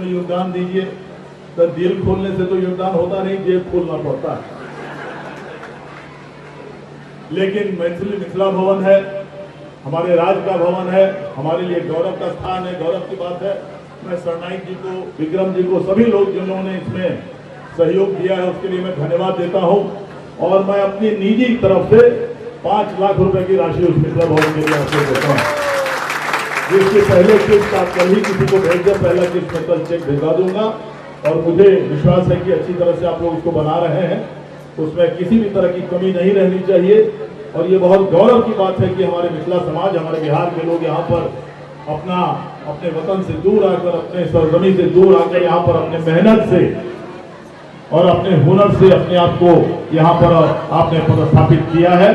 उसमें योगदान दीजिए। तो दिल खोलने से तो योगदान होता नहीं, जेब खोलना पड़ता है। लेकिन मैथिली मिथिला भवन है, हमारे राज्य का भवन है, हमारे लिए गौरव का स्थान है, गौरव की बात है। मैं सरनाईक जी को, विक्रम जी को, सभी लोग जिन्होंने इसमें सहयोग दिया है उसके लिए मैं धन्यवाद देता हूं। और मैं अपनी निजी तरफ से 5 लाख रुपए की राशि उस मिथिला भवन के लिए आपको देता हूँ, जिसके पहले किस्त आप कल ही किसी को भेज दें, पहला किस्त मैं कल चेक भिजवा दूंगा। और मुझे विश्वास है कि अच्छी तरह से आप लोग उसको बना रहे हैं, उसमें किसी भी तरह की कमी नहीं रहनी चाहिए। और ये बहुत गौरव की बात है कि हमारे मिथिला समाज, हमारे बिहार के लोग यहाँ पर अपने वतन से दूर आकर, अपने सरजमी से दूर आकर यहाँ पर अपने मेहनत से और अपने हुनर से अपने आप को यहाँ पर आपने पदस्थापित किया है।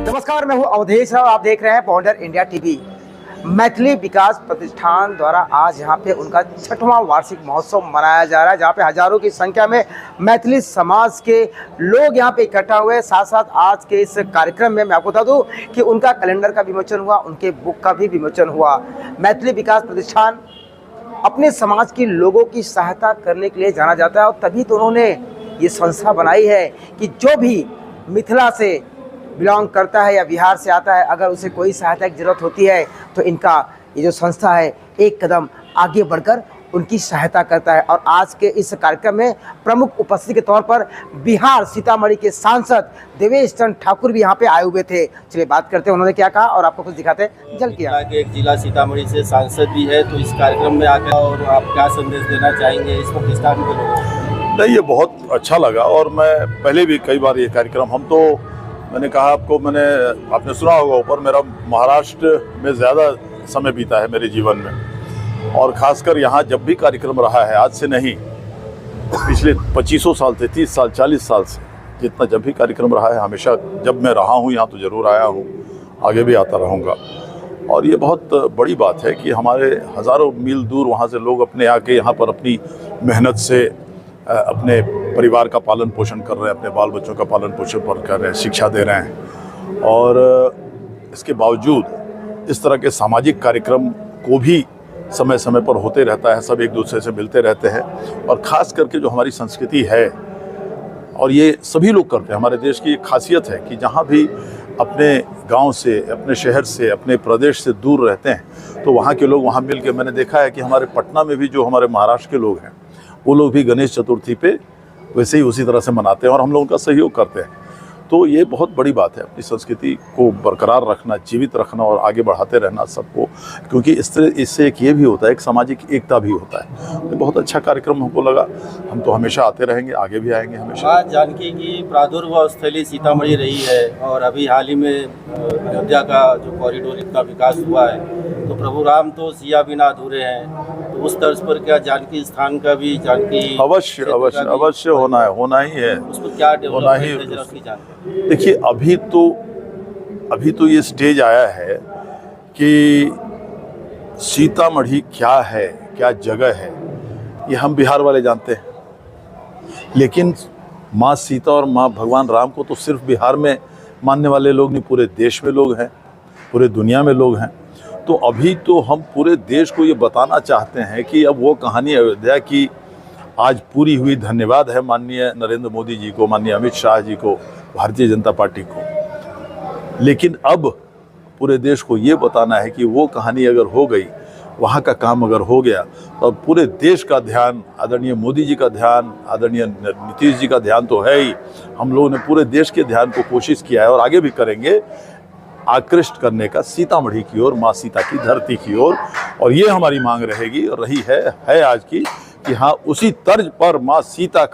नमस्कार, मैं हूं अवधेश राव, आप देख रहे हैं बॉन्डर इंडिया टीवी। मैथिली विकास प्रतिष्ठान द्वारा आज यहां पे उनका 6वां वार्षिक महोत्सव मनाया जा रहा है, जहां पे हजारों की संख्या में मैथिली समाज के लोग यहां पे इकट्ठा हुए। साथ साथ आज के इस कार्यक्रम में मैं आपको बता दूं कि उनका कैलेंडर का विमोचन हुआ, उनके बुक का भी विमोचन हुआ। मैथिली विकास प्रतिष्ठान अपने समाज के लोगों की सहायता करने के लिए जाना जाता है और तभी तो उन्होंने ये संस्था बनाई है कि जो भी मिथिला से बिलोंग करता है या बिहार से आता है, अगर उसे कोई सहायता की ज़रूरत होती है तो इनका ये जो संस्था है एक कदम आगे बढ़कर उनकी सहायता करता है। और आज के इस कार्यक्रम में प्रमुख उपस्थिति के तौर पर बिहार सीतामढ़ी के सांसद देवेश चंद्र ठाकुर भी यहाँ पे आए हुए थे। चलिए बात करते हैं उन्होंने क्या कहा और आपको कुछ दिखाते हैं। जल किया एक जिला सीतामढ़ी से सांसद भी है, तो इस कार्यक्रम में आकर और आप क्या संदेश देना चाहेंगे इस प्रतिष्ठान के लोगों को? नहीं, ये बहुत अच्छा लगा और मैं पहले भी कई बार ये कार्यक्रम मैंने कहा आपको, आपने सुना होगा ऊपर, मेरा महाराष्ट्र में ज़्यादा समय बीता है मेरे जीवन में। और ख़ासकर यहाँ जब भी कार्यक्रम रहा है, आज से नहीं, पिछले 25 साल से, 30 साल, 40 साल से जितना जब भी कार्यक्रम रहा है, हमेशा जब मैं रहा हूँ यहाँ तो ज़रूर आया हूँ, आगे भी आता रहूँगा। और ये बहुत बड़ी बात है कि हमारे हज़ारों मील दूर वहाँ से लोग अपने आके यहाँ पर अपनी मेहनत से अपने परिवार का पालन पोषण कर रहे हैं, अपने बाल बच्चों का पालन पोषण कर रहे हैं, शिक्षा दे रहे हैं। और इसके बावजूद इस तरह के सामाजिक कार्यक्रम को भी समय समय पर होते रहता है, सब एक दूसरे से मिलते रहते हैं। और ख़ास करके जो हमारी संस्कृति है, और ये सभी लोग करते हैं, हमारे देश की एक खासियत है कि जहाँ भी अपने गांव से, अपने शहर से, अपने प्रदेश से दूर रहते हैं तो वहाँ के लोग वहाँ मिल के, मैंने देखा है कि हमारे पटना में भी जो हमारे महाराष्ट्र के लोग हैं वो लोग भी गणेश चतुर्थी पे वैसे ही उसी तरह से मनाते हैं और हम लोग उनका सहयोग करते हैं। तो ये बहुत बड़ी बात है, अपनी संस्कृति को बरकरार रखना, जीवित रखना और आगे बढ़ाते रहना सबको, क्योंकि इससे एक ये भी होता है, एक सामाजिक एकता भी होता है। तो बहुत अच्छा कार्यक्रम हमको लगा, हम तो हमेशा आते रहेंगे, आगे भी आएंगे हमेशा। माँ जानकी की प्रादुर्भाव स्थली सीतामढ़ी रही है और अभी हाल ही में अयोध्या का जो कॉरिडोर का विकास हुआ है, तो प्रभु राम तो सिया बिना अधूरे हैं, तो उस तर्ज पर क्या जानकी स्थान का भी, जानकी अवश्य अवश्य अवश्य होना ही है, उसको क्या डेवलपमेंट है जरा उसकी जानकारी। देखिए, अभी तो ये स्टेज आया है कि सीतामढ़ी क्या है, क्या जगह है, ये हम बिहार वाले जानते हैं, लेकिन माँ सीता और माँ भगवान राम को तो सिर्फ बिहार में मानने वाले लोग नहीं, पूरे देश में लोग हैं, पूरे दुनिया में लोग हैं। तो अभी तो हम पूरे देश को ये बताना चाहते हैं कि अब वो कहानी अयोध्या की आज पूरी हुई। धन्यवाद है माननीय नरेंद्र मोदी जी को, माननीय अमित शाह जी को, भारतीय जनता पार्टी को। लेकिन अब पूरे देश को ये बताना है कि वो कहानी अगर हो गई, वहाँ का काम अगर हो गया, तो पूरे देश का ध्यान, आदरणीय मोदी जी का ध्यान, आदरणीय नीतीश जी का ध्यान तो है ही, हम लोगों ने पूरे देश के ध्यान को कोशिश किया है और आगे भी करेंगे, आकृष्ट करने का सीतामढ़ी की ओर, माँ सीता की धरती की ओर। और ये हमारी मांग रहेगी और रही है आज की, कि हाँ, उसी तर्ज पर माँ सीता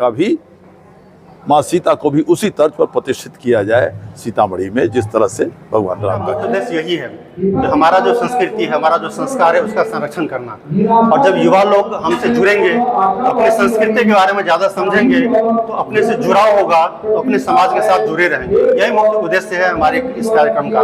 को भी उसी तर्ज पर प्रतिष्ठित किया जाए सीतामढ़ी में, जिस तरह से भगवान राम का। उद्देश्य यही है कि हमारा जो संस्कृति है, हमारा जो संस्कार है, उसका संरक्षण करना। और जब युवा लोग हमसे जुड़ेंगे, अपने संस्कृति के बारे में ज़्यादा समझेंगे, तो अपने से जुड़ाव होगा, तो अपने समाज के साथ जुड़े रहेंगे। यही मुख्य उद्देश्य है हमारे इस कार्यक्रम का।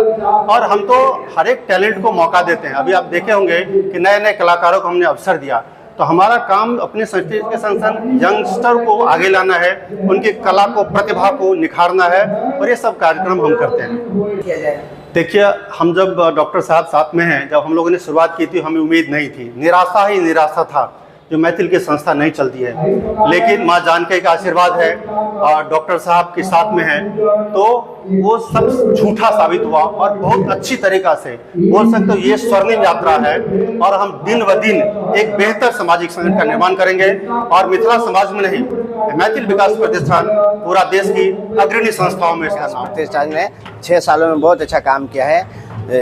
और हम तो हर एक टैलेंट को मौका देते हैं। अभी आप देखे होंगे कि नए नए कलाकारों को हमने अवसर दिया। तो हमारा काम अपने संस्कृति के संग संग यंगस्टर को आगे लाना है, उनकी कला को, प्रतिभा को निखारना है, और ये सब कार्यक्रम हम करते हैं। देखिए, हम जब डॉक्टर साहब साथ में हैं, जब हम लोगों ने शुरुआत की थी, हमें उम्मीद नहीं थी, निराशा ही निराशा था जो मैथिल की संस्था नहीं चलती है। लेकिन माँ जानकी का आशीर्वाद है और डॉक्टर साहब के साथ में है, तो वो सब झूठा साबित हुआ और बहुत अच्छी तरीक़ा से बोल सकते हो ये स्वर्णिम यात्रा है। और हम दिन ब दिन एक बेहतर सामाजिक संगठन का निर्माण करेंगे, और मिथिला समाज में नहीं, मैथिल विकास प्रतिष्ठान पूरा देश की अग्रणी संस्थाओं में इसका नाम। प्रतिष्ठान ने 6 सालों में बहुत अच्छा काम किया है,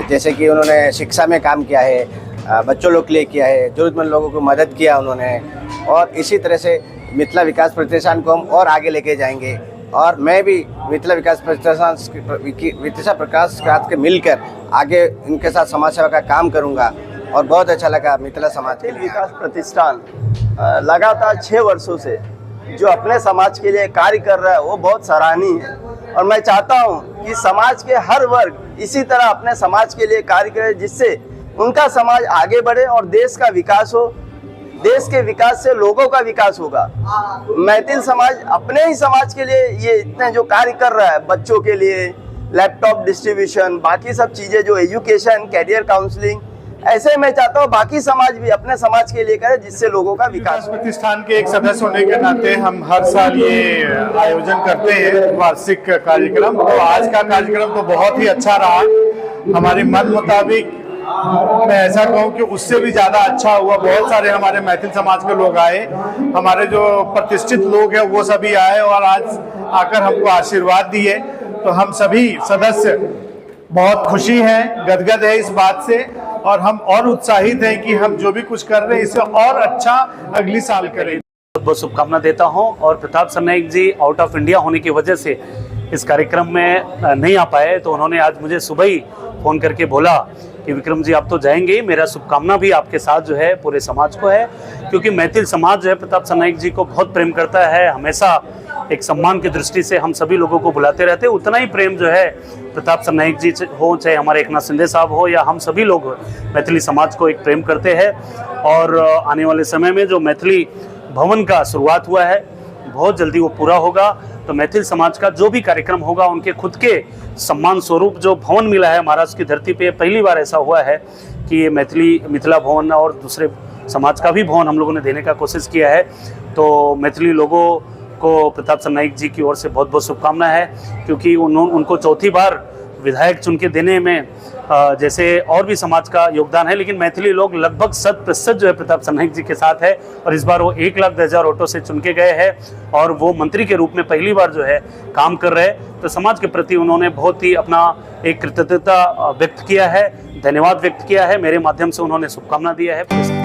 जैसे कि उन्होंने शिक्षा में काम किया है, बच्चों लोग के लिए किया है, जरूरतमंद लोगों को मदद किया उन्होंने, और इसी तरह से मिथिला विकास प्रतिष्ठान को हम और आगे लेके जाएंगे। और मैं भी मिथिला विकास प्रतिष्ठान वित्तीय प्रकाश के मिलकर आगे इनके साथ समाज सेवा का काम करूंगा। और बहुत अच्छा लगा मिथिला समाज के विकास प्रतिष्ठान लगातार 6 वर्षों से जो अपने समाज के लिए कार्य कर रहा है, वो बहुत सराहनीय है। और मैं चाहता हूँ कि समाज के हर वर्ग इसी तरह अपने समाज के लिए कार्य करे, जिससे उनका समाज आगे बढ़े और देश का विकास हो। देश के विकास से लोगों का विकास होगा। मैथिल समाज अपने ही समाज के लिए ये इतने जो कार्य कर रहा है, बच्चों के लिए लैपटॉप डिस्ट्रीब्यूशन, बाकी सब चीज़ें जो एजुकेशन, कैरियर काउंसलिंग, ऐसे मैं चाहता हूँ बाकी समाज भी अपने समाज के लिए करे, जिससे लोगों का विकास हो। प्रतिष्ठान के एक सदस्य होने के नाते हम हर साल ये आयोजन करते हैं वार्षिक कार्यक्रम। तो आज का कार्यक्रम तो बहुत ही अच्छा रहा, हमारे मन मुताबिक मैं ऐसा कहूँ कि उससे भी ज़्यादा अच्छा हुआ। बहुत सारे हमारे मैथिल समाज के लोग आए, हमारे जो प्रतिष्ठित लोग हैं वो सभी आए और आज आकर हमको आशीर्वाद दिए। तो हम सभी सदस्य बहुत खुशी हैं, गदगद है इस बात से, और हम और उत्साहित हैं कि हम जो भी कुछ कर रहे हैं इससे और अच्छा अगली साल करें। बहुत बहुत शुभकामना देता हूं। और प्रताप सरनाईक जी आउट ऑफ इंडिया होने की वजह से इस कार्यक्रम में नहीं आ पाए, तो उन्होंने आज मुझे सुबह ही फ़ोन करके बोला कि विक्रम जी आप तो जाएंगे ही, मेरा शुभकामना भी आपके साथ जो है पूरे समाज को है, क्योंकि मैथिल समाज जो है प्रताप सरनाईक जी को बहुत प्रेम करता है। हमेशा एक सम्मान की दृष्टि से हम सभी लोगों को बुलाते रहते हैं। उतना ही प्रेम जो है प्रताप सरनाईक जी हो, चाहे हमारे एकनाथ शिंदे साहब हो, या हम सभी लोग मैथिली समाज को एक प्रेम करते हैं। और आने वाले समय में जो मैथिली भवन का शुरुआत हुआ है, बहुत जल्दी वो पूरा होगा। तो मैथिल समाज का जो भी कार्यक्रम होगा, उनके खुद के सम्मान स्वरूप जो भवन मिला है महाराष्ट्र की धरती पे, पहली बार ऐसा हुआ है कि ये मिथिला भवन और दूसरे समाज का भी भवन हम लोगों ने देने का कोशिश किया है। तो मैथिली लोगों को प्रताप सरनाईक जी की ओर से बहुत बहुत शुभकामना है, क्योंकि उनको चौथी बार विधायक चुन के देने में जैसे और भी समाज का योगदान है, लेकिन मैथिली लोग लगभग 100% जो है प्रताप सरनाईक जी के साथ है। और इस बार वो 1,10,000 वोटों से चुन के गए हैं और वो मंत्री के रूप में पहली बार जो है काम कर रहे हैं। तो समाज के प्रति उन्होंने बहुत ही अपना एक कृतज्ञता व्यक्त किया है, धन्यवाद व्यक्त किया है, मेरे माध्यम से उन्होंने शुभकामना दिया है।